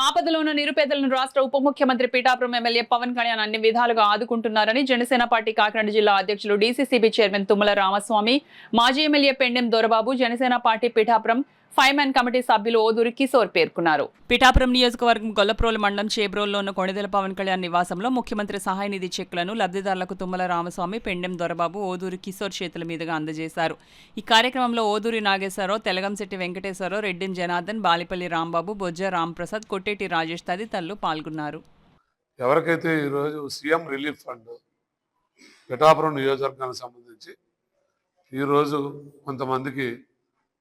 ఆపదలో ఉన్న నిరుపేదలను రాష్ట్ర ఉప ముఖ్యమంత్రి పీఠాపురం ఎమ్మెల్యే పవన్ కళ్యాణ్ అన్ని విధాలుగా ఆదుకుంటున్నారని జనసేన పార్టీ కాకినాడ జిల్లా అధ్యక్షులు డీసీసీబీ చైర్మన్ తుమ్మల రామస్వామి, మాజీ MLA Pendem Dorababu, Janasena party Pithapuram firemen committee సభ్యులు ఓదూరి కిశోర్ పేర్కొన్నారు. పీఠాపురం నియోజకవర్గం గొల్లప్రోలు మండలం చేబ్రోల్లో ఉన్న కొణిదెల పవన్ కళ్యాణ్ నివాసంలో ముఖ్యమంత్రి సహాయ నిధి చెక్కులను లబ్ధిదారులకు తుమ్మల రామస్వామి, పెండెం దొరబాబు, ఓదూరి కిశోర్ చేతుల మీదుగా అందజేశారు. ఈ కార్యక్రమంలో ఓదూరి నాగేశ్వరరావు, తెలగంశెట్టి వెంకటేశ్వరరావు, రెడ్డిం జనార్దన్, బాలిపల్లి రాంబాబు, బొజ్జ రాంప్రసాద్, కొట్టేటి రాజేష్ తదితరులు పాల్గొన్నారు. ఎవరికైతే ఈరోజు సీఎం రిలీఫ్ ఫండ్ పిఠాపురం నియోజకవర్గానికి సంబంధించి ఈరోజు కొంతమందికి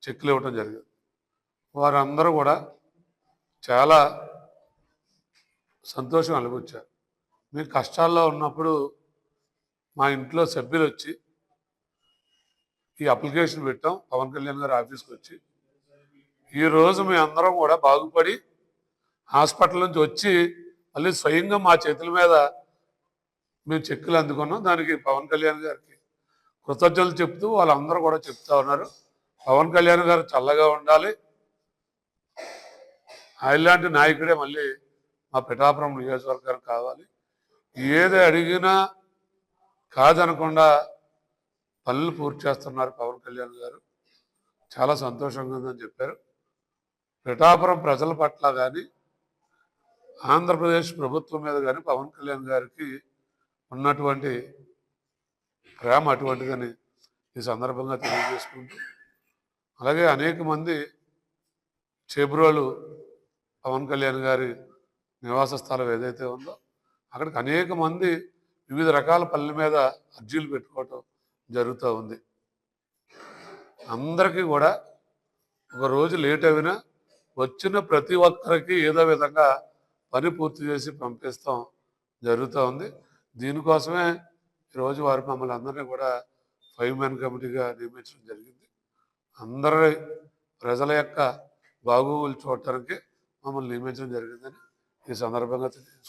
చెక్కులు ఇవ్వడం జరిగింది. వారందరూ కూడా చాలా సంతోషం అనుభవించారు. మేము కష్టాల్లో ఉన్నప్పుడు మా ఇంట్లో సభ్యులు వచ్చి ఈ అప్లికేషన్ పెట్టాం, పవన్ కళ్యాణ్ గారి ఆఫీస్కి వచ్చి ఈరోజు మేము అందరం కూడా బాగుపడి హాస్పిటల్ నుంచి వచ్చి మళ్ళీ స్వయంగా మా చేతుల మీద మేము చెక్కులు అందుకున్నాం. దానికి పవన్ కళ్యాణ్ గారికి కృతజ్ఞతలు చెప్తూ వాళ్ళందరూ కూడా చెప్తా ఉన్నారు, పవన్ కళ్యాణ్ గారు చల్లగా ఉండాలి, ఇలాంటి నాయకుడే మళ్ళీ మా పిఠాపురం నియోజకవర్గానికి కావాలి, ఏది అడిగినా కాదనకుండా పనులు పూర్తి చేస్తున్నారు పవన్ కళ్యాణ్ గారు, చాలా సంతోషంగా ఉందని చెప్పారు. పిఠాపురం ప్రజల పట్ల కానీ ఆంధ్రప్రదేశ్ ప్రభుత్వం మీద కానీ పవన్ కళ్యాణ్ గారికి ఉన్నటువంటి ప్రేమ అటువంటిదని ఈ సందర్భంగా తెలియజేసుకుంటూ, అలాగే అనేక మంది చేబ్రోలు పవన్ కళ్యాణ్ గారి నివాస స్థలం ఏదైతే ఉందో అక్కడికి అనేక మంది వివిధ రకాల పనుల మీద అర్జీలు పెట్టుకోవటం జరుగుతూ ఉంది. అందరికీ కూడా ఒక రోజు లేట్ అయినా వచ్చిన ప్రతి ఒక్కరికి ఏదో విధంగా పని పూర్తి చేసి పంపిస్తాం జరుగుతూ ఉంది. దీనికోసమే ఈరోజు వారు మమ్మల్ని అందరినీ కూడా ఫైర్మెన్ కమిటీగా నియమించడం జరిగింది. అందరి ప్రజల యొక్క బాగోగులు చూడటానికి మమ్మల్ని నియమించడం జరిగిందని ఈ సందర్భంగా తెలియజేసుకుంటున్నాను.